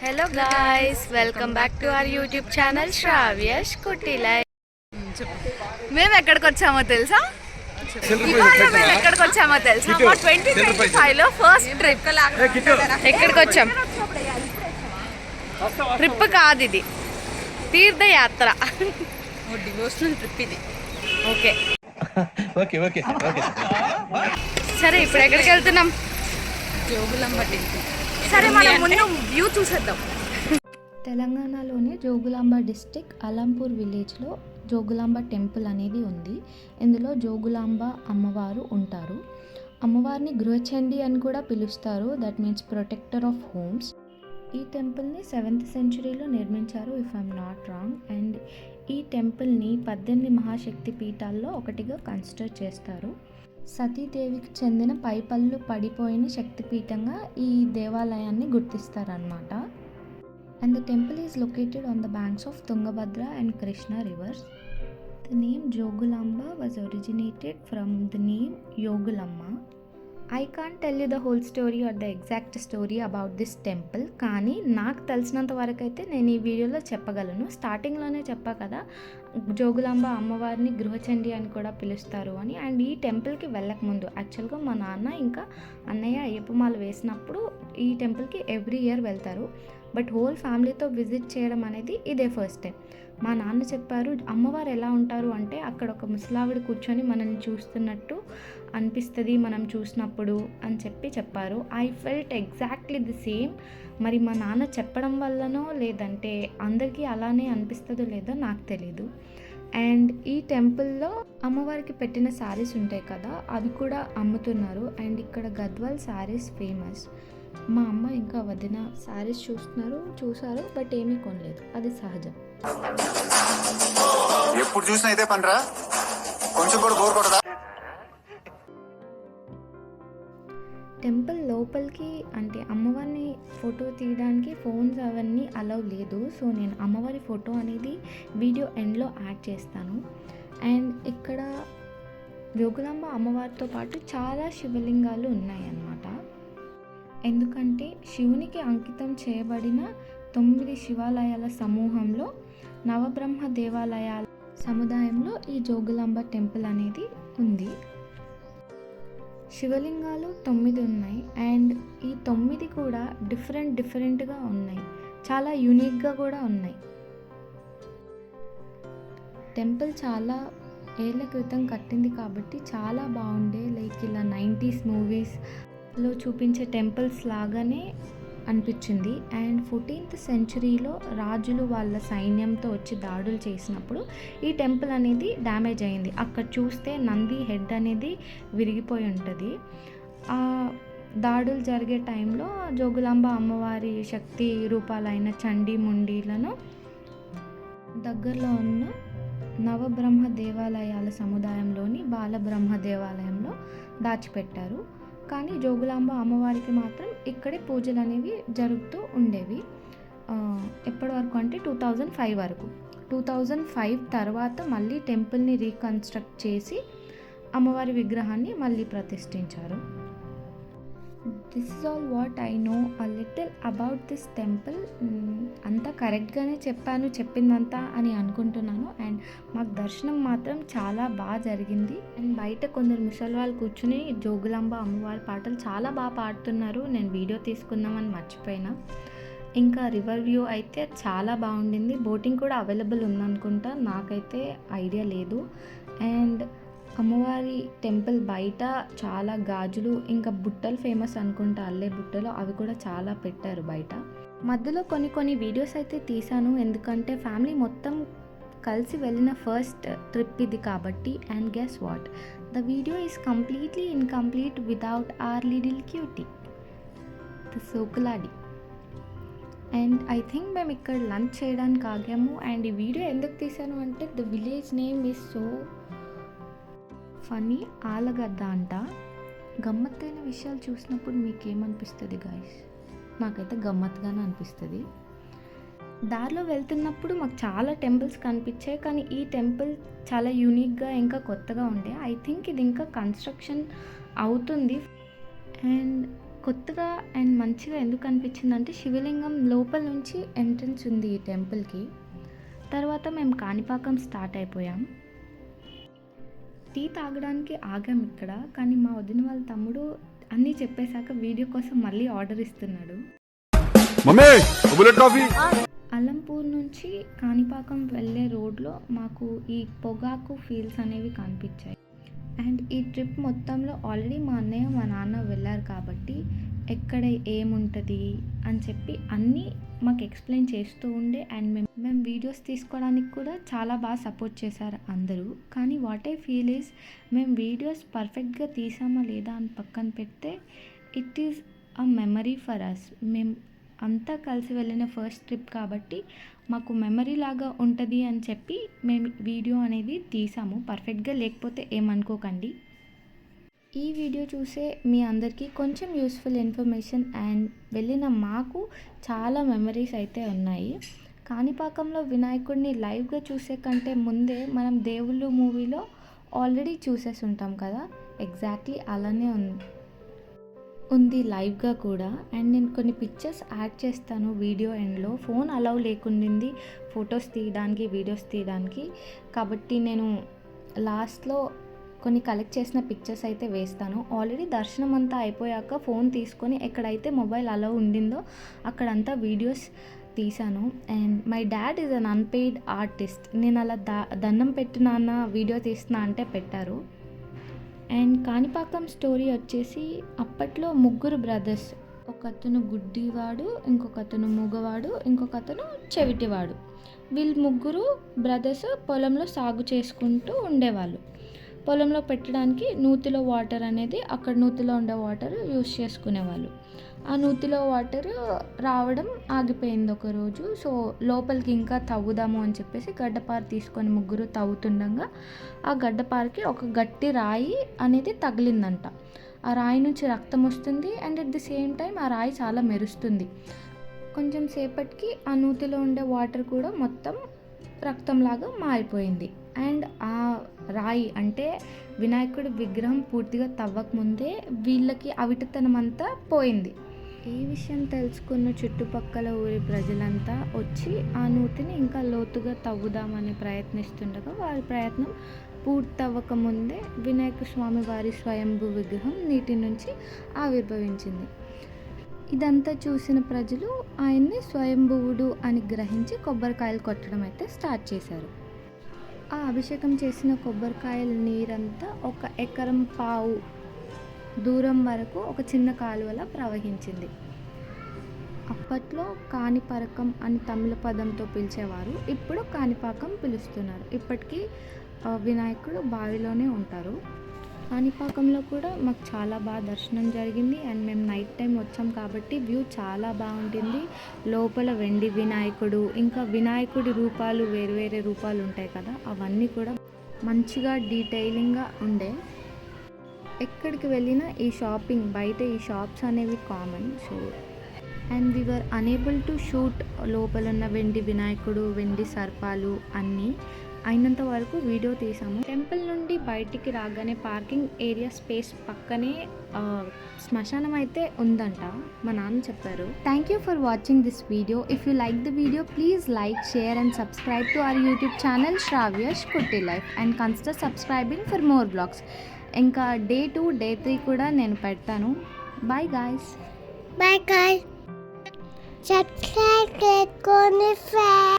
Hello guys, welcome back to our YouTube channel Shravyash Kutti life. మేము ఎక్కడికి వచ్చామో తెలుసా? ఇవాళ మేము ఎక్కడికి వచ్చామో తెలుసా? మా 2025లో ఫస్ట్ ట్రిప్. ఎక్కడికి వచ్చాం? ట్రిప్ కాదు, ఇది తీర్థయాత్ర. డివోషనల్ ట్రిప్ ఇది. ఓకే ఓకే ఓకే ఓకే సరే, ఇప్పుడు ఎక్కడికి వెళ్తున్నాం? జోగులాంబ టెంపుల్. సరే, మనం ముందు వ్యూ చూసేద్దాం. తెలంగాణలోని జోగులాంబ డిస్టిక్ అలంపూర్ విలేజ్లో జోగులాంబ టెంపుల్ అనేది ఉంది. ఇందులో జోగులాంబ అమ్మవారు ఉంటారు. అమ్మవారిని గృహచండి అని కూడా పిలుస్తారు. That means protector of homes. ఈ టెంపుల్ని 7th సెంచురీలో నిర్మించారు, if I'm not wrong. And ఈ టెంపుల్ని 18 మహాశక్తి పీఠాల్లో ఒకటిగా కన్సిడర్ చేస్తారు. సతీదేవికి చెందిన పైపళ్ళు పడిపోయిన శక్తిపీఠంగా ఈ దేవాలయాన్ని గుర్తిస్తారన్నమాట. And the temple is located on the banks of Tungabhadra and Krishna rivers. The name Jogulamba was originated from the name Yogulamma. I can't tell you the whole story or the exact story about this temple, కానీ నాకు తెలిసినంత వరకు అయితే నేను ఈ వీడియోలో చెప్పగలను. స్టార్టింగ్లోనే చెప్పా కదా, జోగులాంబ అమ్మవారిని గృహచండి అని కూడా పిలుస్తారు అని. అండ్ ఈ టెంపుల్కి వెళ్ళకముందు యాక్చువల్గా మా నాన్న ఇంకా అన్నయ్య అయ్యప్పమాల వేసినప్పుడు ఈ టెంపుల్కి ఎవ్రీ ఇయర్ వెళ్తారు. బట్ హోల్ ఫ్యామిలీతో విజిట్ చేయడం అనేది ఇదే ఫస్ట్ టైం. మా నాన్న చెప్పారు, అమ్మవారు ఎలా ఉంటారు అంటే అక్కడ ఒక ముసలావిడ కూర్చొని మనల్ని చూస్తున్నట్టు అనిపిస్తుంది మనం చూసినప్పుడు అని చెప్పారు. I felt exactly the same. మరి మా నాన్న చెప్పడం వల్లనో లేదంటే అందరికీ అలానే అనిపిస్తుందో లేదో నాకు తెలీదు. అండ్ ఈ టెంపుల్లో అమ్మవారికి పెట్టిన శారీస్ ఉంటాయి కదా, అవి కూడా అమ్ముతున్నారు. అండ్ ఇక్కడ గద్వాల్ శారీస్ ఫేమస్. మా అమ్మ ఇంకా వదిన శారీస్ చూసారు బట్ ఏమీ కొనలేదు, అది సహజం. ఎప్పుడు చూసినా ఇదే పనిరా, కొంచెం కూడా బోర్ కొడదా? టెంపుల్ లోపలికి అంటే అమ్మవారిని ఫోటో తీయడానికి ఫోన్స్ అవన్నీ అలౌ లేదు. సో నేను అమ్మవారి ఫోటో అనేది వీడియో ఎండ్లో యాడ్ చేస్తాను. అండ్ ఇక్కడ జోగులాంబ అమ్మవారితో పాటు చాలా శివలింగాలు ఉన్నాయన్నమాట. ఎందుకంటే శివునికి అంకితం చేయబడిన 9 శివాలయాల సమూహంలో నవబ్రహ్మ దేవాలయాల సముదాయంలో ఈ జోగులాంబ టెంపుల్ అనేది ఉంది. శివలింగాలు 9 ఉన్నాయి. అండ్ ఈ 9 కూడా డిఫరెంట్గా ఉన్నాయి, చాలా యూనిక్గా కూడా ఉన్నాయి. టెంపుల్ చాలా ఏళ్ళ క్రితం కట్టింది కాబట్టి చాలా బాగుండే, లైక్ ఇలా 90s మూవీస్లో చూపించే టెంపుల్స్ లాగానే అనిపించింది. అండ్ 14th సెంచురీలో రాజులు వాళ్ళ సైన్యంతో వచ్చి దాడులు చేసినప్పుడు ఈ టెంపుల్ అనేది డ్యామేజ్ అయింది. అక్కడ చూస్తే నంది హెడ్ అనేది విరిగిపోయి ఉంటుంది. ఆ దాడులు జరిగే టైంలో జోగులాంబ అమ్మవారి శక్తి రూపాలైన చండీ ముండీలను దగ్గరలో ఉన్న నవబ్రహ్మ దేవాలయాల సముదాయంలోని బాలబ్రహ్మ దేవాలయంలో దాచిపెట్టారు. కానీ జోగులాంబ అమ్మవారికి మాత్రం ఇక్కడే పూజలు అనేవి జరుగుతూ ఉండేవి. ఎప్పటి వరకు అంటే 2005 వరకు. 2005 తర్వాత మళ్ళీ టెంపుల్ని రీకన్స్ట్రక్ట్ చేసి అమ్మవారి విగ్రహాన్ని మళ్ళీ ప్రతిష్ఠించారు. This is all what I know a little about this temple. అంతా కరెక్ట్గానే చెప్పిందంతా అని అనుకుంటున్నాను. అండ్ మాకు దర్శనం మాత్రం చాలా బాగా జరిగింది. అండ్ బయట కొందరు ముసలి వాళ్ళు కూర్చుని జోగులాంబ అమ్మవారి పాటలు చాలా బాగా పాడుతున్నారు. నేను వీడియో తీసుకుందామని మర్చిపోయినా. ఇంకా రివర్ వ్యూ అయితే చాలా బాగుండింది. బోటింగ్ కూడా అవైలబుల్ ఉందనుకుంటా, నాకైతే ఐడియా లేదు. అండ్ అమ్మవారి టెంపుల్ బయట చాలా గాజులు ఇంకా బుట్టలు ఫేమస్ అనుకుంటా, అల్లే బుట్టలు, అవి కూడా చాలా పెట్టారు బయట. మధ్యలో కొన్ని వీడియోస్ అయితే తీశాను, ఎందుకంటే ఫ్యామిలీ మొత్తం కలిసి వెళ్ళిన ఫస్ట్ ట్రిప్ ఇది కాబట్టి. And guess what, the video is completely incomplete without our little cutie the సోకులాడి. అండ్ ఐ థింక్ మేము ఇక్కడ లంచ్ చేయడానికి ఆగాము. అండ్ ఈ వీడియో ఎందుకు తీశాను అంటే the village name is so funny, Allagadda అంట. గమ్మత్తైన విషయాలు చూసినప్పుడు మీకు ఏమనిపిస్తుంది గాయస్? నాకైతే గమ్మత్తుగానే అనిపిస్తుంది. దారిలో వెళ్తున్నప్పుడు మాకు చాలా టెంపుల్స్ కనిపించాయి, కానీ ఈ టెంపుల్ చాలా యూనిక్గా ఇంకా కొత్తగా ఉండే. ఐ థింక్ ఇది ఇంకా కన్స్ట్రక్షన్ అవుతుంది. అండ్ కొత్తగా అండ్ మంచిగా ఎందుకు అనిపించిందంటే శివలింగం లోపల నుంచి ఎంట్రన్స్ ఉంది ఈ టెంపుల్కి. తర్వాత మేము కాణిపాకం స్టార్ట్ అయిపోయాం. టీ తాగడానికి ఆగాం ఇక్కడ, కానీ మా వదిన వాళ్ళ తమ్ముడు అన్నీ చెప్పేశాక వీడియో కోసం మళ్ళీ ఆర్డర్ ఇస్తున్నాడు. అల్లంపూర్ నుంచి కాణిపాకం వెళ్ళే రోడ్లో మాకు ఈ పొగాకు ఫీల్డ్స్ అనేవి కనిపించాయి. అండ్ ఈ ట్రిప్ మొత్తంలో ఆల్రెడీ మా అన్నయ్య మా నాన్న వెళ్ళారు కాబట్టి ఎక్కడ ఏముంటుంది అని చెప్పి అన్నీ మాకు ఎక్స్ప్లెయిన్ చేస్తూ ఉండే. అండ్ మేము వీడియోస్ తీసుకోవడానికి కూడా చాలా బాగా సపోర్ట్ చేశారు అందరూ. కానీ వాట్ ఐ ఫీల్ ఈజ్ మేము వీడియోస్ పర్ఫెక్ట్గా తీసామా లేదా అని పక్కన పెడితే it is a memory for us. మేము అంతా కలిసి వెళ్ళిన ఫస్ట్ ట్రిప్ కాబట్టి మాకు మెమరీ లాగా ఉంటుంది అని చెప్పి మేము వీడియో అనేది తీసాము. పర్ఫెక్ట్గా లేకపోతే ఏమనుకోకండి. ఈ వీడియో చూసే మీ అందరికీ కొంచెం యూస్ఫుల్ ఇన్ఫర్మేషన్ అండ్ వెళ్ళిన మాకు చాలా మెమరీస్ అయితే ఉన్నాయి. కాణిపాకంలో వినాయకుడిని లైవ్గా చూసే కంటే ముందే మనం దేవుళ్ళు మూవీలో ఆల్రెడీ చూసేసి ఉంటాం కదా, ఎగ్జాక్ట్లీ అలానే ఉంది లైవ్గా కూడా. అండ్ నేను కొన్ని పిక్చర్స్ యాడ్ చేస్తాను వీడియో ఎండ్లో. ఫోన్ అలౌ లేకుండింది ఫొటోస్ తీయడానికి, వీడియోస్ తీయడానికి, కాబట్టి నేను లాస్ట్లో కొన్ని కలెక్ట్ చేసిన పిక్చర్స్ అయితే వేస్తాను. ఆల్రెడీ దర్శనం అంతా అయిపోయాక ఫోన్ తీసుకొని ఎక్కడైతే మొబైల్ అలౌ ఉండిందో అక్కడంతా వీడియోస్ తీశాను. And my dad is an unpaid artist. నేను అలా దండం పెట్టినా వీడియో తీస్తున్నా అంటే పెట్టారు. అండ్ కాణిపాకం స్టోరీ వచ్చేసి అప్పట్లో 3 బ్రదర్స్, ఒకతను గుడ్డివాడు, ఇంకొకతను మూగవాడు, ఇంకొకతను చెవిటివాడు. వీళ్ళు 3 బ్రదర్స్ పొలంలో సాగు చేసుకుంటూ ఉండేవాళ్ళు. పొలంలో పెట్టడానికి నూతిలో వాటర్ అనేది అక్కడ నూతిలో ఉండే వాటర్ యూస్ చేసుకునేవాళ్ళు. ఆ నూతిలో వాటర్ రావడం ఆగిపోయింది ఒకరోజు. సో లోపలికి ఇంకా తవ్వుదాము అని చెప్పేసి గడ్డపార తీసుకొని 3 తవ్వుతుండగా ఆ గడ్డపారకి ఒక గట్టి రాయి అనేది తగిలిందంట. ఆ రాయి నుంచి రక్తం వస్తుంది and at the same time ఆ రాయి చాలా మెరుస్తుంది. కొంచెం సేపటికి ఆ నూతిలో ఉండే వాటర్ కూడా మొత్తం రక్తంలాగా మారిపోయింది. అండ్ ఆ రాయి అంటే వినాయకుడి విగ్రహం పూర్తిగా తవ్వకముందే వీళ్ళకి అవిటతనం అంతా పోయింది. ఈ విషయం తెలుసుకున్న చుట్టుపక్కల ఊరి ప్రజలంతా వచ్చి ఆ నూతిని ఇంకా లోతుగా తవ్వుదామని ప్రయత్నిస్తుండగా వారి ప్రయత్నం పూర్తవ్వకముందే వినాయక స్వామి వారి స్వయంభూ విగ్రహం నీటి నుంచి ఆవిర్భవించింది. ఇదంతా చూసిన ప్రజలు ఆయన్ని స్వయంభువుడు అని గ్రహించి కొబ్బరికాయలు కొట్టడం అయితే స్టార్ట్ చేశారు. ఆ అభిషేకం చేసిన కొబ్బరికాయల నీరంతా 1 ఎకరం పావు దూరం వరకు ఒక చిన్న కాలువలా ప్రవహించింది. అప్పట్లో కాణిపరకం అని తమిళ పదంతో పిలిచేవారు, ఇప్పుడు కాణిపాకం పిలుస్తున్నారు. ఇప్పటికీ వినాయకుడు బావిలోనే ఉంటారు. కాణిపాకంలో కూడా మాకు చాలా బాగా దర్శనం జరిగింది. అండ్ మేము నైట్ టైం వచ్చాం కాబట్టి వ్యూ చాలా బాగుంటుంది. లోపల వెండి వినాయకుడు, ఇంకా వినాయకుడి రూపాలు వేరు రూపాలు ఉంటాయి కదా, అవన్నీ కూడా మంచిగా డీటెయిలింగ్గా ఉండే. ఎక్కడికి వెళ్ళినా ఈ షాపింగ్ బయట ఈ షాప్స్ అనేవి common. So and we were unable to shoot లోపల ఉన్న వెండి వినాయకుడు, వెండి సర్పాలు అన్నీ. అయినంత వరకు వీడియో తీసాము. టెంపుల్ నుండి బయటికి రాగానే పార్కింగ్ ఏరియా స్పేస్ పక్కనే శ్మశానం అయితే ఉందంట, మా నాన్న చెప్పారు. Thank you for watching this video. If you like the video please like, share and subscribe to our YouTube channel Shravyash Kutti life and consider subscribing for more vlogs. ఇంకా Day 2, Day 3 కూడా నేను పెడతాను. Bye guys. సబ్స్క్రైబ్ చేసుకోండి friends.